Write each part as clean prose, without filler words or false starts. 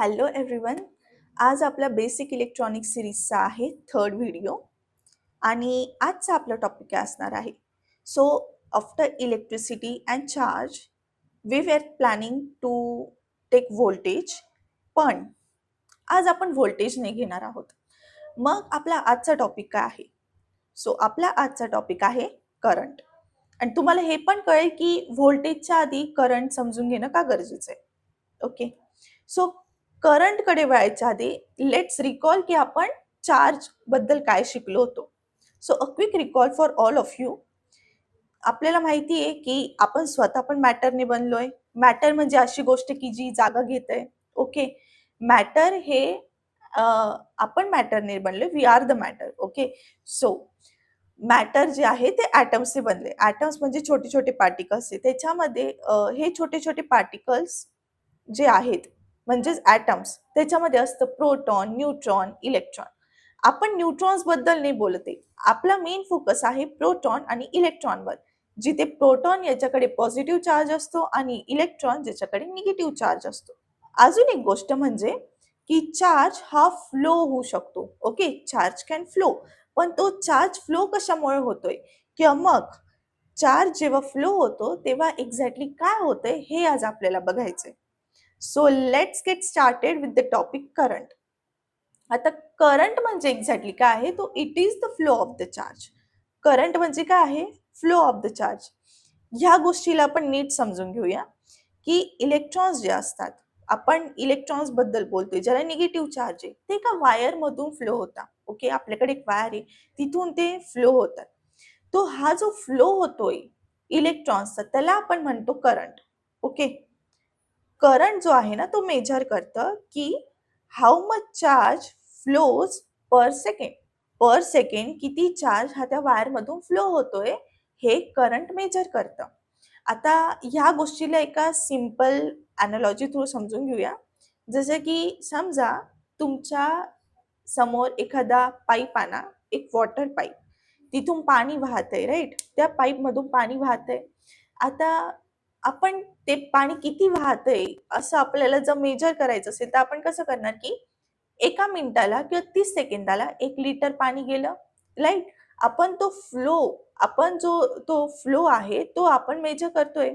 Hello everyone. आज आपला basic electronic सिरीजचा आहे थर्ड व्हिडिओ आणि आजचा आपला टॉपिक काय असणार आहे. So after electricity and charge we were planning to take voltage, पण आज आपण व्होल्टेज नाही घेणार आहोत. मग आपला आजचा टॉपिक काय आहे? सो आपला आजचा टॉपिक आहे करंट. आणि तुम्हाला हे पण कळेल की व्होल्टेजच्या आधी करंट समजून घेणं का गरजेचं आहे. ओके, सो करंट कडे वळायच्या आधी लेट्स रिकॉल की आपण चार्ज बद्दल काय शिकलो होतो. So a quick recall for all of you. आपल्याला माहिती आहे की आपण स्वतः पण मॅटरने बनलोय. मॅटर म्हणजे अशी गोष्ट की जी जागा घेत आहे. ओके, मॅटर हे आपण मॅटरने बनलोय. We are the matter. Okay, so matter जे आहे ते ॲटम्सने बनले. ॲटम्स म्हणजे छोटे छोटे पार्टिकल्स आहे. त्याच्यामध्ये हे छोटे छोटे पार्टिकल्स जे आहेत म्हणजेच ॲटम्स, त्याच्यामध्ये असतं प्रोटॉन, न्यूट्रॉन, इलेक्ट्रॉन. आपण न्यूट्रॉन्स बद्दल नाही बोलते. आपला मेन फोकस आहे प्रोटॉन आणि इलेक्ट्रॉनवर, जिथे प्रोटॉन याच्याकडे पॉझिटिव्ह चार्ज असतो आणि इलेक्ट्रॉन ज्याच्याकडे निगेटिव्ह चार्ज असतो. अजून एक गोष्ट म्हणजे की चार्ज हा फ्लो होऊ शकतो. Okay, charge can flow. पण तो चार्ज फ्लो कशामुळे होतोय किंवा मग चार्ज जेव्हा फ्लो होतो तेव्हा एक्झॅक्टली काय होतंय हे आज आपल्याला बघायचंय. So let's get started with the topic current. आता करंट म्हणजे एक्झॅक्टली काय आहे? तो it is the flow of the charge. Current म्हणजे काय आहे? Flow of the charge. ह्या गोष्टीला आपण नीट समजून घेऊया की इलेक्ट्रॉन्स जे असतात, आपण इलेक्ट्रॉन्स बद्दल बोलतोय, ज्याला निगेटिव्ह चार्ज आहे, ते एका वायर मधून फ्लो होता. ओके, आपल्याकडे एक वायर आहे, तिथून ते फ्लो होतात. तो हा जो फ्लो होतोय इलेक्ट्रॉन्सचा, त्याला आपण म्हणतो करंट. ओके, करंट जो आहे ना तो मेजर करतं की how much charge flows per second. Per second किती चार्ज हा त्या वायर मधून फ्लो होतोय हे करंट मेजर करतं. आता ह्या गोष्टीला एका सिंपल अॅनालॉजी थ्रू समजून घेऊया. जसं की समजा तुमच्या समोर एखादा पाईप आणा, एक वॉटर पाईप. तिथून पाणी वाहतंय, राईट? त्या पाईप मधून पाणी वाहतंय. आता आपण ते पाणी किती वाहतंय असं आपल्याला जर मेजर करायचं असेल तर आपण कसं करणार की एका मिनिटाला किंवा 30 सेकंदाला 1 लिटर पाणी गेलं, राईट? आपण तो फ्लो, आपण जो तो फ्लो आहे तो आपण मेजर करतोय.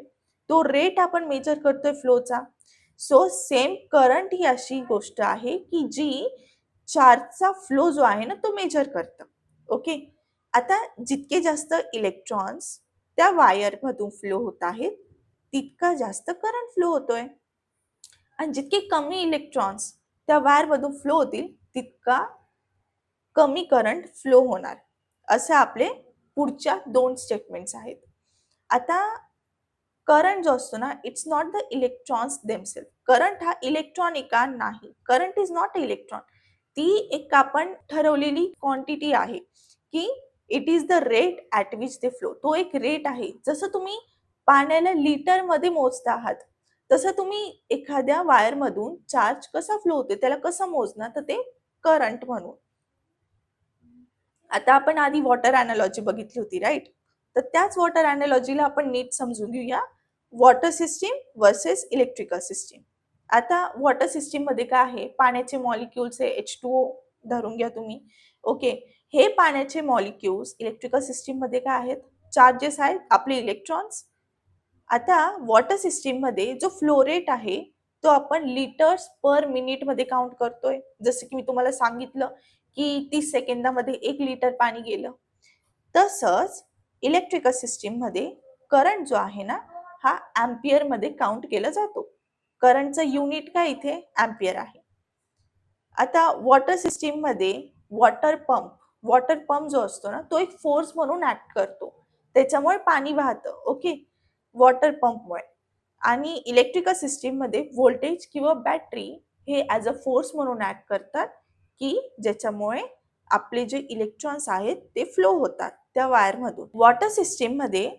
तो रेट आपण मेजर करतोय फ्लोचा. सो सेम करंट ही अशी गोष्ट आहे की जी चार्जचा फ्लो जो आहे ना तो मेजर करतं. ओके, आता जितके जास्त इलेक्ट्रॉन्स त्या वायर मधून फ्लो होत आहेत तितका जास्त करंट फ्लो होतोय आणि जितके कमी इलेक्ट्रॉन्स त्या वायर मधून फ्लो होतील तितका कमी करंट फ्लो होणार. असे आपले पुढच्या 2 स्टेटमेंट्स आहेत. आता करंट जो असतो ना, it's not the electrons themselves. Current हा इलेक्ट्रॉनिका नाही. Current is not electron. ती एक आपण ठरवलेली क्वांटिटी आहे की it is the rate at which they flow. तो एक रेट आहे. जसं तुम्ही पाण्याला लिटरमध्ये मोजता आहात, तसं तुम्ही एखाद्या वायरमधून चार्ज कसा फ्लो होते त्याला कसं मोजणार? तर ते करंट म्हणून. आता आपण आधी वॉटर अॅनालॉजी बघितली होती, राईट? तर त्याच वॉटर अॅनालॉजीला आपण नीट समजून घेऊया. Water system versus electrical system. आता वॉटर सिस्टीम मध्ये काय आहे? पाण्याचे मॉलिक्युल्स आहे H2O, धरून घ्या तुम्ही. ओके, हे पाण्याचे मॉलिक्युल्स इलेक्ट्रिकल सिस्टीम मध्ये काय आहेत? चार्जेस आहेत, आपले इलेक्ट्रॉन्स. आता वॉटर सिस्टीम मध्ये जो फ्लो रेट आहे तो आपण लिटर्स पर मिनिट मध्ये काउंट करतोय. जसं की मी तुम्हाला सांगितलं की 30 सेकंदामध्ये 1 लिटर पाणी गेलं. तसंच इलेक्ट्रिकल सिस्टीम मध्ये करंट जो आहे ना हा अँपियर मध्ये काउंट केला जातो. करंटचं युनिट काय इथे? अँपियर आहे. आता वॉटर सिस्टीम मध्ये वॉटर पंप जो असतो ना तो एक फोर्स म्हणून ऍक्ट करतो. त्याच्यामुळे पाणी वाहतं. ओके, वॉटर पंपमुळे. आणि इलेक्ट्रिकल सिस्टीम मध्ये व्होल्टेज किंवा बॅटरी हे ॲज अ फोर्स म्हणून ऍक्ट करतात की ज्याच्यामुळे आपले जे इलेक्ट्रॉन्स आहेत ते फ्लो होतात त्या वायरमधून. वॉटर सिस्टीम मध्ये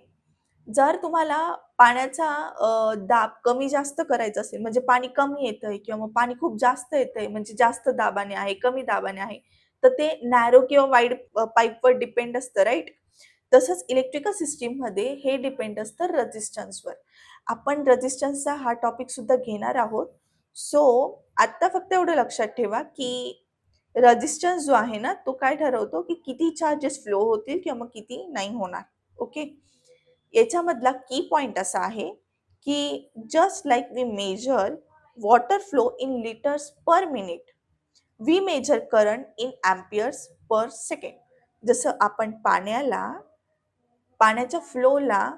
जर तुम्हाला पाण्याचा दाब कमी जास्त करायचा असेल, म्हणजे पाणी कमी येतंय किंवा मग पाणी खूप जास्त येतंय, म्हणजे जास्त दाबाने आहे, कमी दाबाने आहे, तर ते नॅरो किंवा वाईड पाईपवर डिपेंड असतं, राईट? तसंच इलेक्ट्रिकल सिस्टीममध्ये हे डिपेंड असतं रेझिस्टन्सवर. आपण रेझिस्टन्सचा हा टॉपिक सुद्धा घेणार आहोत. सो आता फक्त एवढं लक्षात ठेवा की रेझिस्टन्स जो आहे ना तो काय ठरवतो की किती चार्जेस फ्लो होतील किंवा मग किती नाही होणार. ओके, याच्यामधला की पॉइंट असा आहे की just like we measure water flow in litres per minute, we measure current in amperes per second. जसं आपण पाण्याच्या फ्लोला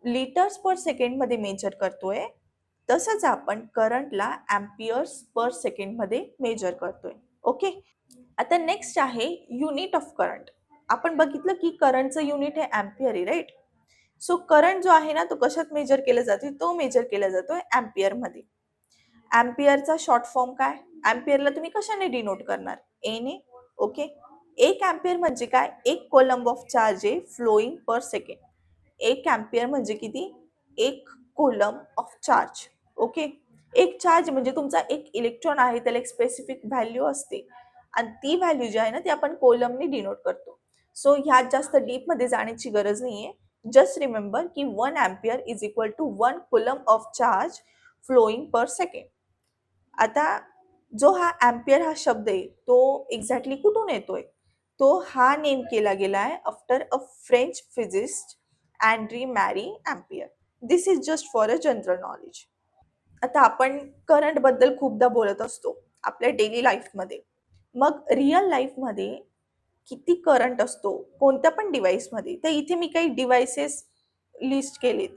लिटर्स पर सेकंड मध्ये मेजर करतोय, तसंच आपण करंटला एम्पियर्स पर सेकंड मध्ये मेजर करतोय. ओके, आता नेक्स्ट आहे युनिट ऑफ करंट. आपण बघितलं की करंटचं युनिट हे एम्पियर आहे, राईट? सो करंट जो आहे ना तो कशात मेजर केला जातो? तो मेजर केला जातोय एम्पियर मध्ये. एम्पियरचा शॉर्ट फॉर्म काय? एम्पियरला तुम्ही कशाने डिनोट करणार? ए ने. ओके, एक एम्पियर म्हणजे काय? एक कोलंब ऑफ चार्ज आहे फ्लोईंग पर सेकंड. एक एम्पियर म्हणजे किती? एक कोलम ऑफ चार्ज. ओके, एक चार्ज म्हणजे तुमचा एक इलेक्ट्रॉन आहे, त्याला एक स्पेसिफिक व्हॅल्यू असते आणि ती व्हॅल्यू जी आहे ना ती आपण कोलमने डिनोट करतो. सो ह्यात जास्त डीप मध्ये जाण्याची गरज नाहीये. जस्ट रिमेंबर की 1 ampere is equal to 1 coulomb of charge flowing per second. आता जो हा एम्पियर हा शब्द आहे तो एक्झॅक्टली कुठून येतोय? तो हा नेम केला गेलाय after a French physicist Andrew मॅरी ampere. This is just for a general knowledge. आता आपण करंट बद्दल खूपदा बोलत असतो आपल्या डेली लाईफमध्ये. मग रिअल लाईफमध्ये किती करंट असतो कोणत्या पण डिव्हाइसमध्ये? तर इथे मी काही डिव्हाइसेस लिस्ट केलेत.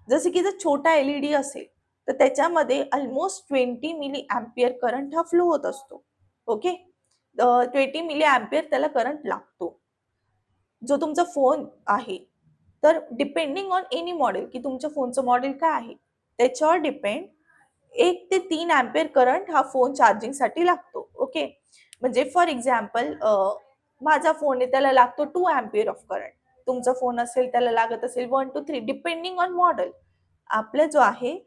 जसे की जर छोटा एलईडी असेल तर त्याच्यामध्ये ऑलमोस्ट 20 मिली अँपिअर करंट हा फ्लो होत असतो. ओके, 20 मिली अँपिअर त्याला करंट लागतो. जो तुमचा फोन आहे, तर डिपेंडिंग ऑन एनी मॉडेल की तुमच्या फोनचं मॉडेल काय आहे त्याच्यावर डिपेंड 1 ते 3 अँपिअर करंट हा फोन चार्जिंगसाठी लागतो. ओके, म्हणजे फॉर एक्झाम्पल माझा फोन आहे त्याला लागतो 2 अँपिअर ऑफ करंट. तुमचा फोन असेल त्याला लागत असेल 1 to 3 डिपेंडिंग ऑन मॉडेल. आपला जो आहे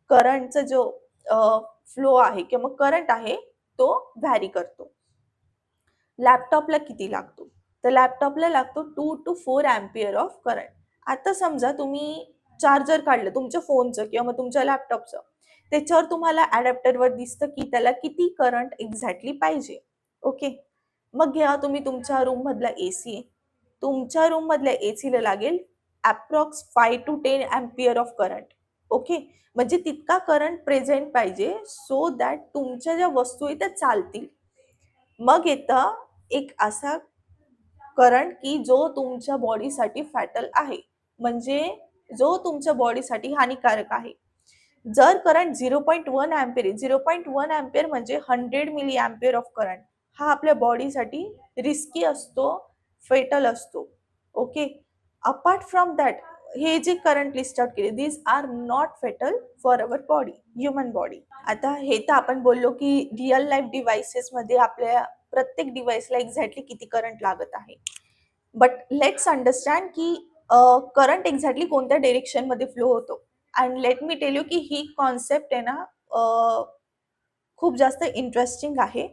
करंटचा जो फ्लो आहे किंवा करंट आहे तो व्हॅरी करतो. लॅपटॉपला किती लागतो? तर लॅपटॉपला लागतो 2 to 4 अँपिअर ऑफ करंट. आता समजा तुम्ही चार्जर काढलं तुमच्या फोनचं किंवा मग तुमच्या लॅपटॉपचं, त्याच्यावर तुम्हाला अडॅप्टरवर दिसतं की त्याला किती करंट एक्झॅक्टली पाहिजे. ओके, मग घ्या तुम्ही तुमच्या रूम मधला एसी, तुमच्या रूम मधल्या एसीला लागेल approx 5 to 10 ampere of current. Okay, म्हणजे तितका करंट प्रेझेंट पाहिजे सो दॅट तुमच्या ज्या वस्तू आहेत त्या चालतील. मग येतं एक असा करंट की जो तुमच्या बॉडीसाठी फॅटल आहे, म्हणजे जो तुमच्या बॉडीसाठी हानिकारक आहे. जर करंट 0.1 अँपिअर आहे, 0.1 अँपिअर म्हणजे 100 मिली अँपिअर ऑफ करंट, हा आपल्या बॉडीसाठी रिस्की असतो, फेटल असतो. ओके, अपार्ट फ्रॉम दॅट हे जे करंट लिस्ट आउट केले these are not fatal for our body, human body. आता हे तर आपण बोललो की रिअल लाईफ डिव्हाइसेसमध्ये आपल्या प्रत्येक डिव्हाइसला एक्झॅक्टली किती करंट लागत आहे. बट लेट्स अंडरस्टँड की करंट एक्झॅक्टली कोणत्या डिरेक्शन मध्ये फ्लो होतो. And let me tell you की ही कॉन्सेप्ट आहे ना खूप जास्त इंटरेस्टिंग आहे,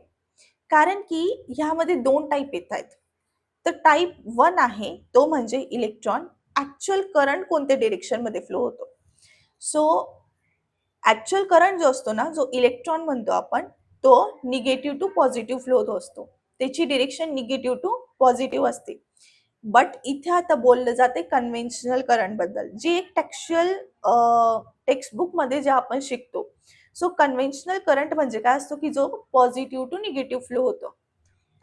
कारण की ह्यामध्ये 2 टाईप येत आहेत. तर टाईप 1 आहे तो म्हणजे इलेक्ट्रॉन ऍक्च्युअल करंट कोणत्या डिरेक्शन मध्ये फ्लो होतो. सो ऍक्च्युअल करंट जो असतो ना, जो इलेक्ट्रॉन म्हणतो आपण, तो निगेटिव्ह टू पॉझिटिव्ह फ्लो होत असतो. त्याची डिरेक्शन निगेटिव्ह टू पॉझिटिव्ह असते. बट इथे आता बोललं जाते कन्व्हेन्शनल करंट बद्दल, जी एक टेक्स्टबुक मध्ये जे आपण शिकतो. सो कन्व्हेन्शनल करंट म्हणजे काय असतो की जो पॉझिटिव्ह टू निगेटिव्ह फ्लो होतो.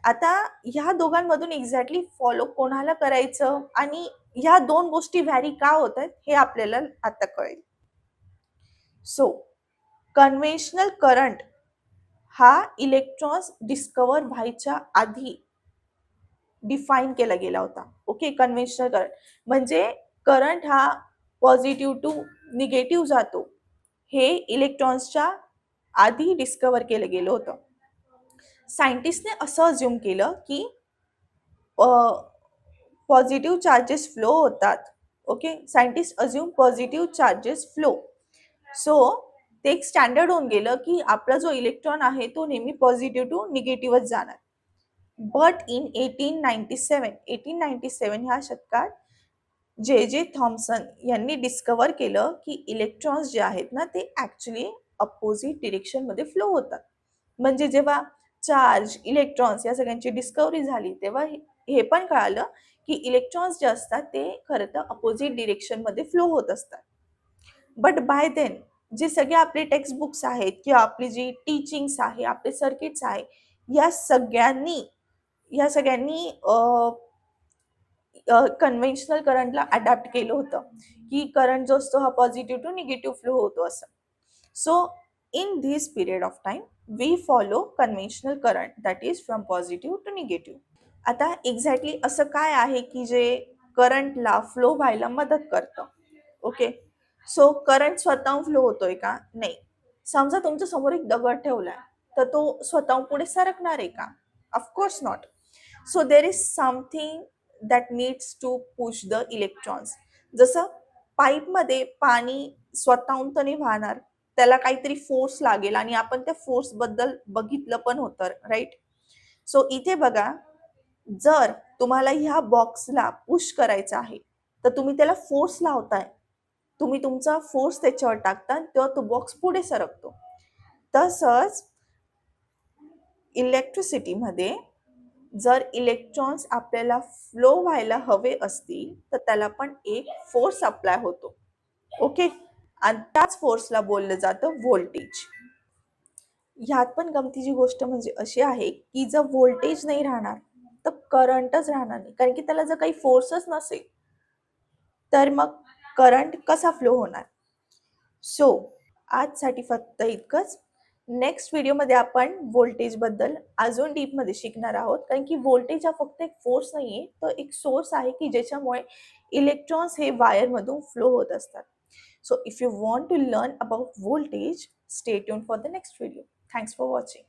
आता ह्या दोघांमधून एक्झॅक्टली फॉलो कोणाला करायचं आणि ह्या 2 गोष्टी व्हॅरी का होत आहेत हे आपल्याला आता कळेल. सो कन्व्हेन्शनल करंट हा इलेक्ट्रॉन्स डिस्कवर व्हायच्या आधी डिफाईन केला गेला होता. ओके, कन्व्हेन्शनल करंट म्हणजे करंट हा पॉझिटिव्ह टू निगेटिव्ह जातो, हे इलेक्ट्रॉन्सच्या आधी डिस्कवर केलं गेलं होतं. सायंटिस्टने असं अज्युम केलं की पॉझिटिव्ह चार्जेस फ्लो होतात. Okay, scientist assume positive charges flow. So ते एक स्टँडर्ड होऊन गेलं की आपला जो इलेक्ट्रॉन आहे तो नेहमी पॉझिटिव्ह टू निगेटिव्हच जाणार. बट इन 1897 ह्या शतकात जे जे थॉम्सन यांनी डिस्कवर केलं की इलेक्ट्रॉन्स जे आहेत ना ते ऍक्च्युली अपोजिट डिरेक्शनमध्ये फ्लो होतात. म्हणजे जेव्हा चार्ज, इलेक्ट्रॉन्स या सगळ्यांची डिस्कव्हरी झाली तेव्हा हे पण कळालं की इलेक्ट्रॉन्स जे असतात ते खरं तर अपोजिट डिरेक्शनमध्ये फ्लो होत असतात. बट बाय देन जे सगळे आपले टेक्स्ट बुक्स आहेत किंवा आपली जी टीचिंग्स आहे, आपले सर्किट्स आहे, या सगळ्यांनी या सगळ्यांनी कन्व्हेन्शनल करंटला अडॅप्ट केलं होतं की करंट जो असतो हा पॉझिटिव्ह टू निगेटिव्ह फ्लो होतो असं. So in this period of time we follow conventional current that is from positive to negative. आता एक्झॅक्टली असं काय आहे की जे करंटला फ्लो व्हायला मदत करतं? ओके, सो करंट स्वतःहून फ्लो होतोय का? नाही. समजा तुमच्या समोर एक दगड ठेवलाय, तर तो स्वतःहून पुढे सरकणार आहे का? Of course not. So there is something that needs to push the electrons. जसं पाईपमध्ये पाणी स्वतःहून तर नाही वाहणार, त्याला काहीतरी फोर्स लागेल आणि आपण त्या फोर्स बद्दल बघितलं पण होतं, राईट? सो इथे बघा, जर तुम्हाला ह्या बॉक्सला पुश करायचं आहे तर तुम्ही त्याला फोर्स लावताय, तुम्ही तुमचा फोर्स त्याच्यावर टाकता तेव्हा तो बॉक्स पुढे सरकतो. तसंच इलेक्ट्रिसिटीमध्ये जर इलेक्ट्रॉन्स आपल्याला फ्लो व्हायला हवे असतील तर त्याला पण एक फोर्स अप्लाय होतो. ओके, आणि त्याच फोर्सला बोललं जातं व्होल्टेज. ह्यात पण गमतीची गोष्ट म्हणजे अशी आहे की जर व्होल्टेज नाही राहणार तर करंटच राहणार नाही, कारण की त्याला जर काही फोर्सच नसेल तर मग करंट कसा फ्लो होणार? सो आजसाठी फक्त इतकंच. नेक्स्ट व्हिडिओमध्ये आपण व्होल्टेज बद्दल अजून डीपमध्ये शिकणार आहोत, कारण की व्होल्टेज हा फक्त एक फोर्स नाहीये, तो एक सोर्स आहे की ज्याच्यामुळे इलेक्ट्रॉन्स हे वायरमधून फ्लो होत असतात. So if you want to learn about voltage, stay tune for the next video. Thanks for watching.